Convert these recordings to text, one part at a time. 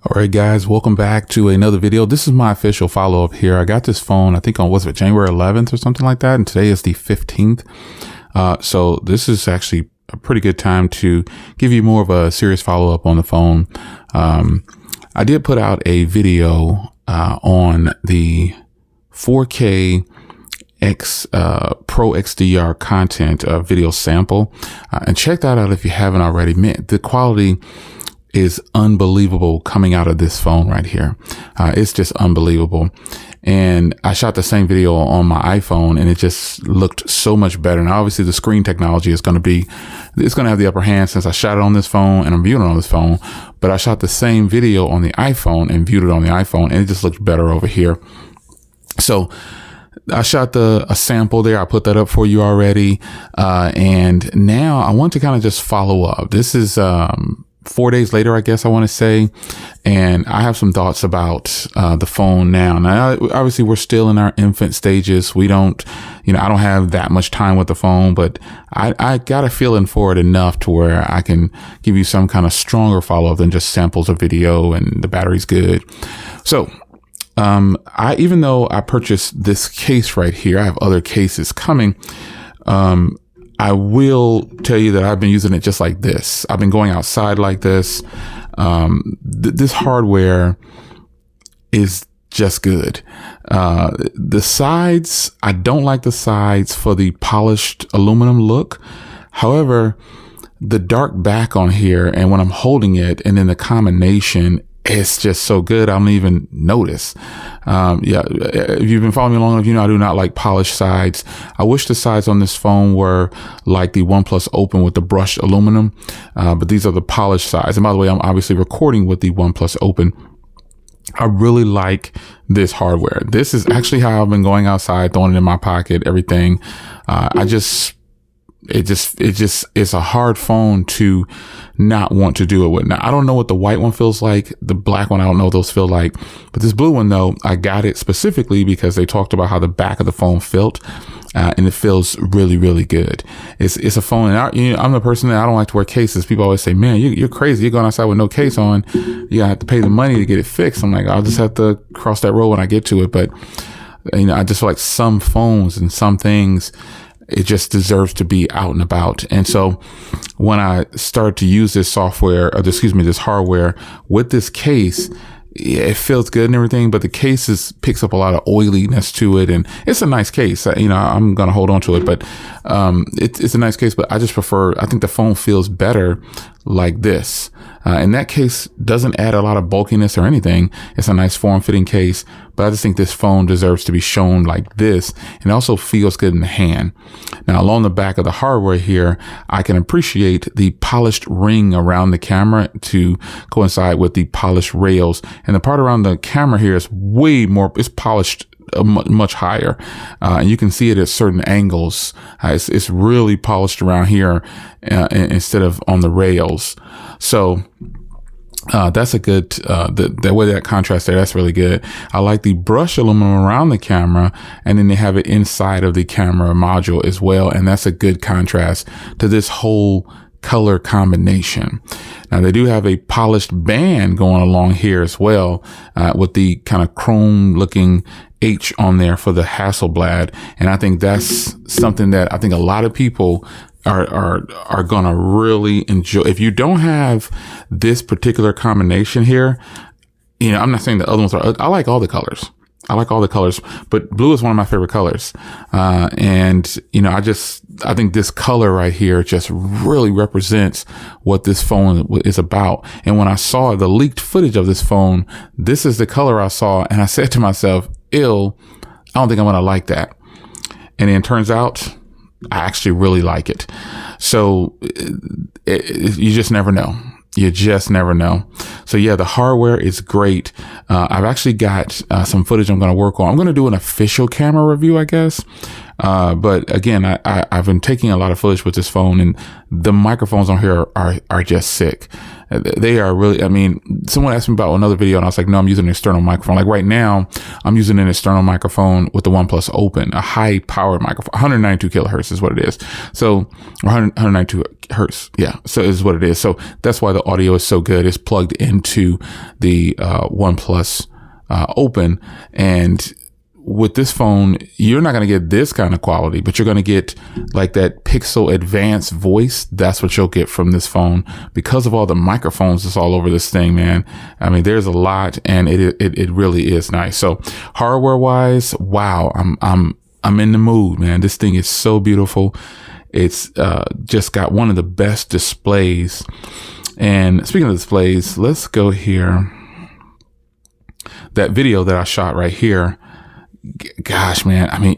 All right, guys, welcome back to another video. This is my official follow-up here. I got this phone, I think on, was it January 11th or something like that? And today is the 15th. So this is actually a pretty good time to give you more of a serious follow-up on the phone. I did put out a video on the 4K Pro XDR content video sample, and check that out if you haven't already. Man, the quality is unbelievable coming out of this phone right here. It's just unbelievable. And I shot the same video on my iPhone and it just looked so much better. And obviously the screen technology is going to have the upper hand since I shot it on this phone and I'm viewing it on this phone. But I shot the same video on the iPhone and viewed it on the iPhone, and it just looked better over here. So I shot a sample there. I put that up for you already. And now I want to kind of just follow up. This is, 4 days later, I guess I want to say, and I have some thoughts about the phone now. Now, obviously, we're still in our infant stages. We don't, I don't have that much time with the phone, but I got a feeling for it enough to where I can give you some kind of stronger follow-up than just samples of video and the battery's good. So, even though I purchased this case right here, I have other cases coming. I will tell you that I've been using it just like this. I've been going outside like this. This hardware is just good. The sides, I don't like the sides for the polished aluminum look. However, the dark back on here, and when I'm holding it, and then the combination, it's just so good. I don't even notice. If you've been following me long enough, you know I do not like polished sides. I wish the sides on this phone were like the OnePlus Open with the brushed aluminum. But these are the polished sides. And by the way, I'm obviously recording with the OnePlus Open. I really like this hardware. This is actually how I've been going outside, throwing it in my pocket, everything. It's a hard phone to not want to do it with. Now, I don't know what the white one feels like. The black one, I don't know what those feel like. But this blue one, though, I got it specifically because they talked about how the back of the phone felt. And it feels really, really good. It's a phone. And I'm the person that I don't like to wear cases. People always say, man, you're crazy. You're going outside with no case on. You have to pay the money to get it fixed. I'm like, I'll just have to cross that road when I get to it. But, I just feel like some phones and some things, it just deserves to be out and about. And so when I started to use this this hardware with this case, it feels good and everything, but the case picks up a lot of oiliness to it. And it's a nice case. I'm going to hold on to it, but it's a nice case, but I think the phone feels better like this. And that case doesn't add a lot of bulkiness or anything. It's a nice form-fitting case, but I just think this phone deserves to be shown like this, and it also feels good in the hand. Now, along the back of the hardware here, I can appreciate the polished ring around the camera to coincide with the polished rails, and the part around the camera here is it's polished much higher, and you can see it at certain angles. It's really polished around here instead of on the rails. So that's a good, the way that contrast there, that's really good. I like the brushed aluminum around the camera, and then they have it inside of the camera module as well. And that's a good contrast to this whole color combination. Now they do have a polished band going along here as well, with the kind of chrome looking H on there for the Hasselblad. And I think that's something that I think a lot of people are gonna really enjoy. If you don't have this particular combination here, I'm not saying the other ones are. I like all the colors. But blue is one of my favorite colors. And I think this color right here just really represents what this phone is about. And when I saw the leaked footage of this phone, this is the color I saw, and I said to myself, I don't think I'm gonna like that. And then it turns out I actually really like it. So you just never know. You just never know. So yeah, the hardware is great. I've actually got some footage I'm going to work on. I'm going to do an official camera review, I guess. But again, I've been taking a lot of footage with this phone, and the microphones on here are just sick. They are really, I mean, someone asked me about another video and I was like, no, I'm using an external microphone. Like right now, I'm using an external microphone with the OnePlus Open, a high powered microphone, 192 kilohertz is what it is. So 192 hertz. Yeah. So is what it is. So that's why the audio is so good. It's plugged into the OnePlus Open, and with this phone, you're not going to get this kind of quality, but you're going to get like that Pixel advanced voice. That's what you'll get from this phone because of all the microphones that's all over this thing, man. I mean, there's a lot, and it really is nice. So hardware wise, wow, I'm in the mood, man. This thing is so beautiful. It's just got one of the best displays. And speaking of displays, let's go here. That video that I shot right here. Gosh, man. I mean,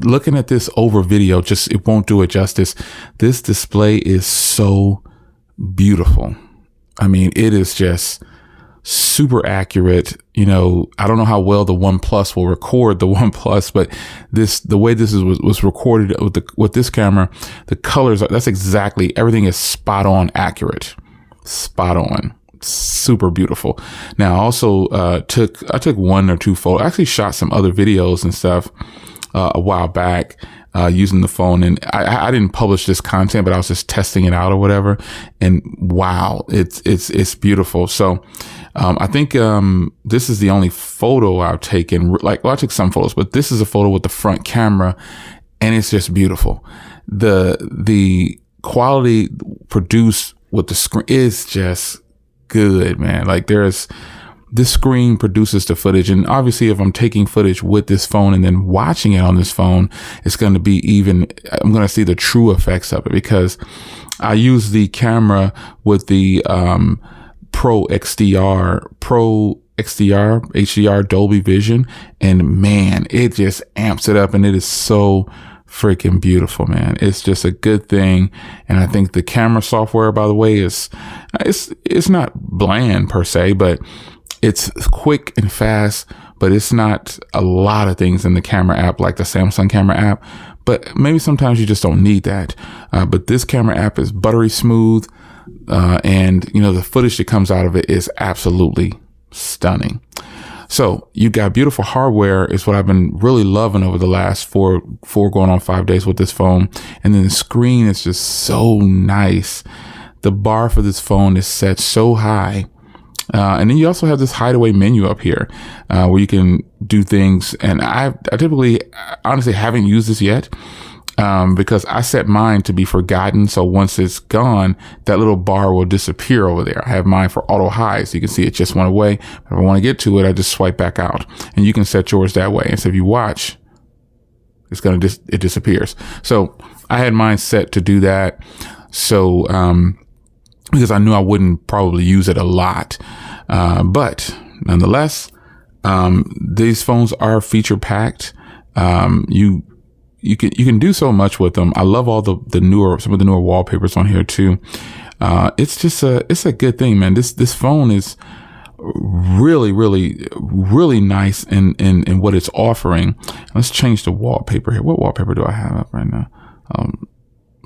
looking at this over video, it won't do it justice. This display is so beautiful. I mean, it is just super accurate. You know, I don't know how well the OnePlus will record the OnePlus, but the way this was recorded with this camera, the colors, that's exactly, everything is spot on accurate, spot on. Super beautiful. Now, I also took one or two photos. I actually shot some other videos and stuff a while back using the phone, and I didn't publish this content, but I was just testing it out or whatever. And wow, it's beautiful. So I think this is the only photo I've taken. Like, well, I took some photos, but this is a photo with the front camera, and it's just beautiful. The quality produced with the screen is just good, man. Like, this screen produces the footage, and obviously if I'm taking footage with this phone and then watching it on this phone, it's going to be I'm going to see the true effects of it, because I use the camera with the Pro XDR HDR Dolby Vision, and man, it just amps it up, and it is so freaking beautiful, man. It's just a good thing. And I think the camera software, by the way, it's not bland per se, but it's quick and fast, but it's not a lot of things in the camera app like the Samsung camera app, but maybe sometimes you just don't need that. But this camera app is buttery smooth. And you know, the footage that comes out of it is absolutely stunning. So you got beautiful hardware is what I've been really loving over the last four going on 5 days with this phone. And then the screen is just so nice. The bar for this phone is set so high. And then you also have this hideaway menu up here, where you can do things. And I typically, honestly, haven't used this yet. Because I set mine to be forgotten. So once it's gone, that little bar will disappear over there. I have mine for auto hide. So you can see it just went away. If I want to get to it, I just swipe back out, and you can set yours that way. And so if you watch, it disappears. So I had mine set to do that. So, because I knew I wouldn't probably use it a lot. But nonetheless, these phones are feature packed. You can do so much with them. I love all some of the newer wallpapers on here too. It's just it's a good thing, man. This phone is really, really, really nice in what it's offering. Let's change the wallpaper here. What wallpaper do I have up right now?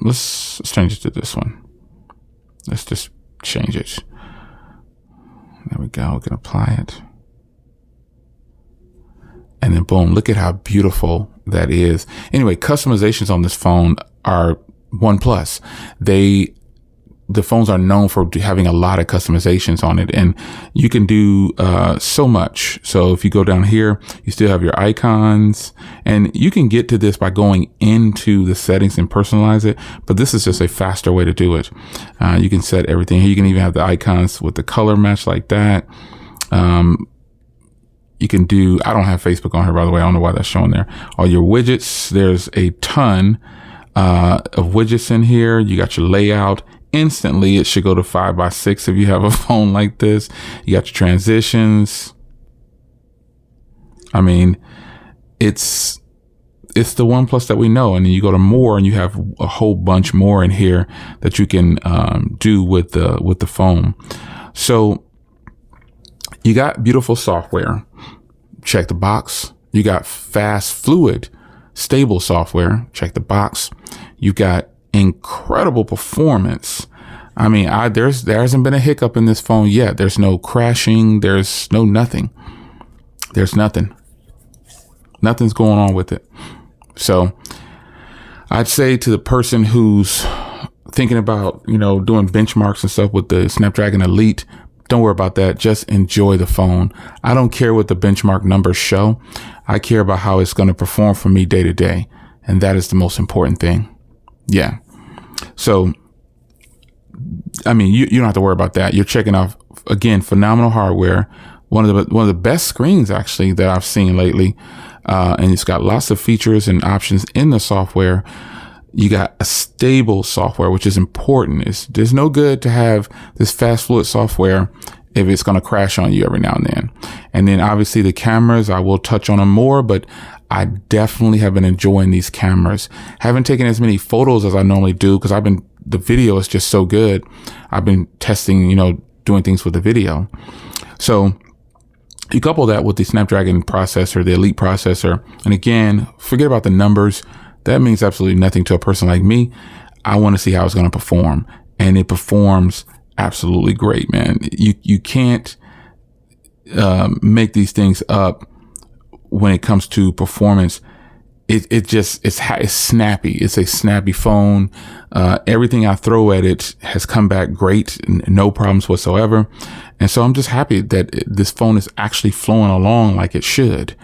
Let's change it to this one. Let's just change it. There we go. We can apply it. And then boom, look at how beautiful that is. Anyway, customizations on this phone are OnePlus. The phones are known for having a lot of customizations on it, and you can do so much. So if you go down here, you still have your icons, and you can get to this by going into the settings and personalize it. But this is just a faster way to do it. You can set everything here. You can even have the icons with the color match like that. You can do, I don't have Facebook on here, by the way. I don't know why that's showing there. All your widgets, there's a ton of widgets in here. You got your layout. Instantly, it should go to 5x6 if you have a phone like this. You got your transitions. I mean, it's the OnePlus that we know. And then you go to more, and you have a whole bunch more in here that you can do with the phone. So you got beautiful software. Check the box. You got fast, fluid stable software. Check the box. You've got incredible performance. I mean, there hasn't been a hiccup in this phone yet. There's no crashing. There's no nothing. There's nothing. Nothing's going on with it. So I'd say to the person who's thinking about, doing benchmarks and stuff with the Snapdragon Elite, don't worry about that. Just enjoy the phone. I don't care what the benchmark numbers show. I care about how it's going to perform for me day to day. And that is the most important thing. Yeah. So, I mean, you don't have to worry about that. You're checking off, again, phenomenal hardware. One of the best screens actually that I've seen lately. And it's got lots of features and options in the software. You got a stable software, which is important. There's no good to have this fast fluid software if it's going to crash on you every now and then. And then obviously the cameras, I will touch on them more, but I definitely have been enjoying these cameras. Haven't taken as many photos as I normally do because the video is just so good. I've been testing, doing things with the video. So you couple that with the Snapdragon processor, the Elite processor. And again, forget about the numbers. That means absolutely nothing to a person like me. I want to see how it's going to perform. And it performs absolutely great, man. You can't make these things up when it comes to performance. It's snappy. It's a snappy phone. Everything I throw at it has come back great. No problems whatsoever. And so I'm just happy that this phone is actually flowing along like it should.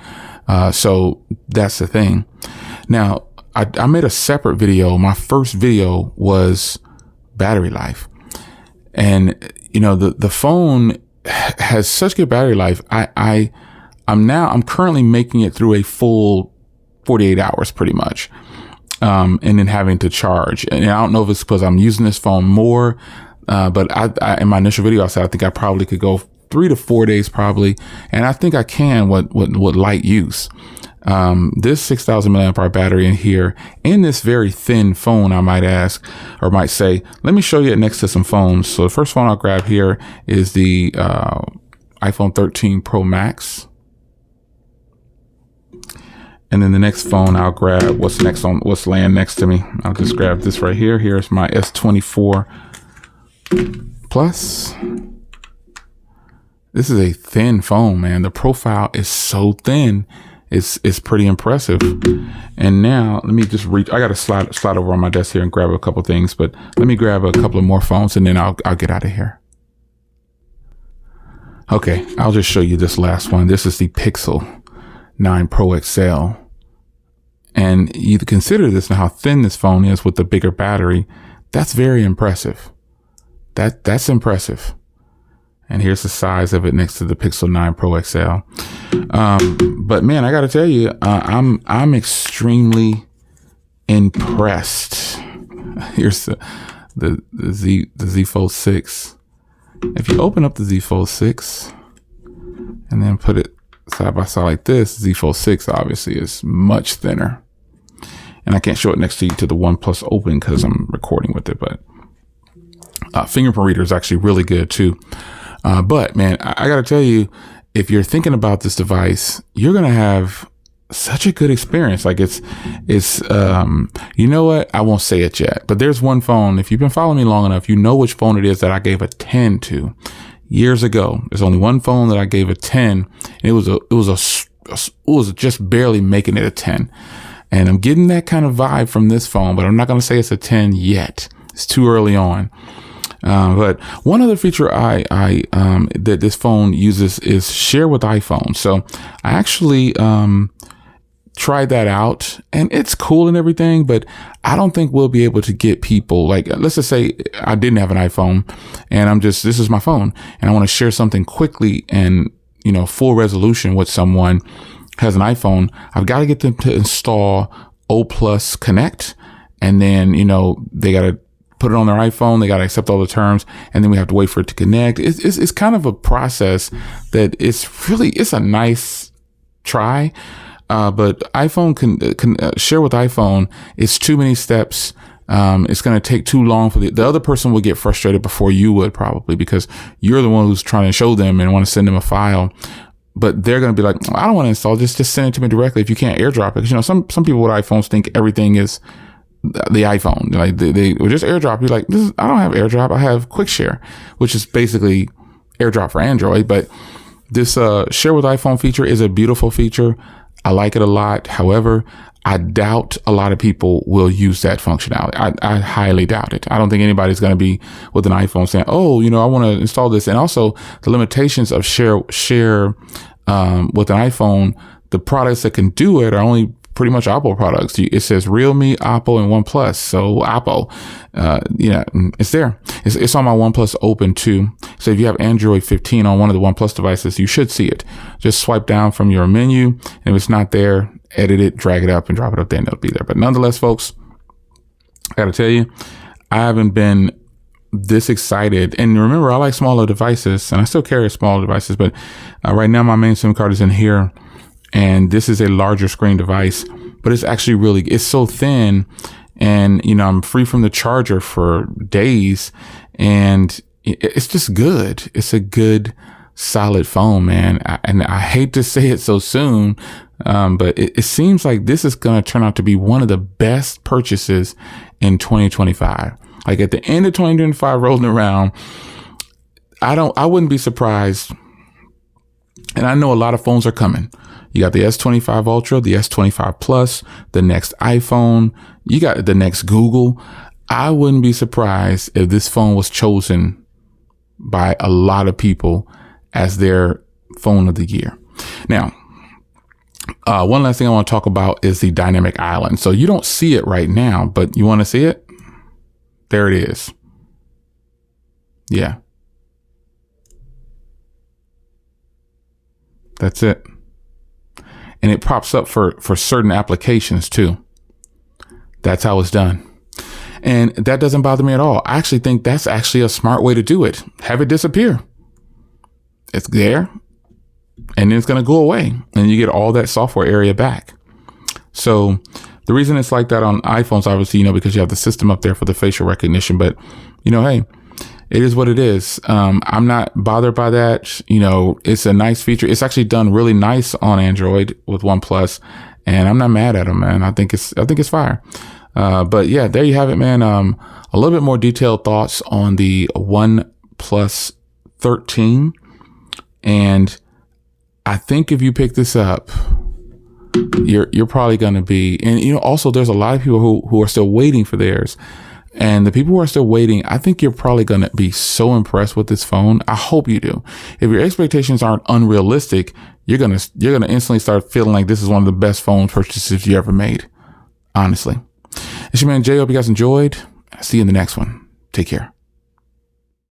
So that's the thing. Now, I made a separate video. My first video was battery life. And, the phone has such good battery life. I'm currently making it through a full 48 hours pretty much. And then having to charge. And I don't know if it's because I'm using this phone more. But I in my initial video, I said, I think I probably could go 3 to 4 days probably. And I think I can with light use. This 6,000 milliamp hour battery in here in this very thin phone, I might ask, or might say, let me show you it next to some phones. So the first phone I'll grab here is the, iPhone 13 Pro Max. And then the next phone I'll grab, what's laying next to me. I'll just grab this right here. Here's my S24 Plus. This is a thin phone, man. The profile is so thin. It's pretty impressive. And now let me just reach. I got to slide over on my desk here and grab a couple things, but let me grab a couple of more phones and then I'll get out of here. Okay, I'll just show you this last one. This is the Pixel 9 Pro XL. And you consider this and how thin this phone is with the bigger battery. That's very impressive. That's impressive. And here's the size of it next to the Pixel 9 Pro XL. But man, I got to tell you, I'm extremely impressed. Here's the Z Fold 6. If you open up the Z Fold 6 and then put it side by side like this, Z Fold 6 obviously is much thinner. And I can't show it next to the OnePlus Open because I'm recording with it, but fingerprint reader is actually really good too. But man, I got to tell you, if you're thinking about this device, you're going to have such a good experience. Like it's you know what? I won't say it yet, but there's one phone. If you've been following me long enough, you know which phone it is that I gave a 10 to years ago. There's only one phone that I gave a 10. And it was just barely making it a 10. And I'm getting that kind of vibe from this phone, but I'm not going to say it's a 10 yet. It's too early on. But one other feature that this phone uses is share with iPhone. So I actually tried that out and it's cool and everything, but I don't think we'll be able to get people like, let's just say I didn't have an iPhone and this is my phone and I want to share something quickly and, full resolution with someone has an iPhone. I've got to get them to install OnePlus Connect. And then, they got to put it on their iPhone. They got to accept all the terms and then we have to wait for it to connect. It's kind of a process that it's a nice try. But iPhone can share with iPhone. It's too many steps. It's going to take too long for the other person will get frustrated before you would probably because you're the one who's trying to show them and want to send them a file. but they're going to be like, I don't want to install, just send it to me directly if you can't airdrop it. Because, you know, some people with iPhones think everything is the iPhone. Like they will just airdrop. You're like, I don't have airdrop. I have quick share, which is basically airdrop for Android. But this share with iPhone feature is a beautiful feature. I like it a lot. However, I doubt a lot of people will use that functionality. I highly doubt it. I don't think anybody's going to be with an iPhone saying, oh, you know, I want to install this. And also the limitations of share with an iPhone, the products that can do it are only pretty much Apple products. It says Realme, Oppo, and OnePlus. So Oppo, it's there. It's on my OnePlus Open too. So if you have Android 15 on one of the OnePlus devices, you should see it. Just swipe down from your menu. And if it's not there, edit it, drag it up, and drop it up there, and it'll be there. But nonetheless, folks, I got to tell you, I haven't been this excited. And remember, I like smaller devices, and I still carry smaller devices. But right now, my main SIM card is in here. And this is a larger screen device, but it's actually it's so thin, and, you know, I'm free from the charger for days, and it's just good. It's a good, solid phone, man. And I hate to say it so soon, but it seems like this is going to turn out to be one of the best purchases in 2025. Like at the end of 2025 rolling around, I wouldn't be surprised. And I know a lot of phones are coming. You got the S25 Ultra, the S25 Plus, the next iPhone. You got the next Google. I wouldn't be surprised if this phone was chosen by a lot of people as their phone of the year. Now, one last thing I want to talk about is the dynamic island. So you don't see it right now, but you want to see it? There it is. Yeah. That's it. And it pops up for certain applications too. That's how it's done. And that doesn't bother me at all. I actually think that's actually a smart way to do it. Have it disappear. It's there, and then it's going to go away, and you get all that software area back. So the reason it's like that on iPhones, obviously, you know, because you have the system up there for the facial recognition, but, you know, hey, it is what it is. I'm not bothered by that. You know, it's a nice feature. It's actually done really nice on Android with OnePlus, and I'm not mad at them, man. I think it's fire. But yeah, there you have it, man. A little bit more detailed thoughts on the OnePlus 13. And I think if you pick this up, you're probably going to be, and, you know, also there's a lot of people who are still waiting for theirs. And the people who are still waiting, I think you're probably going to be so impressed with this phone. I hope you do. If your expectations aren't unrealistic, you're going to instantly start feeling like this is one of the best phone purchases you ever made. Honestly. It's your man Jay. Hope you guys enjoyed. I'll see you in the next one. Take care.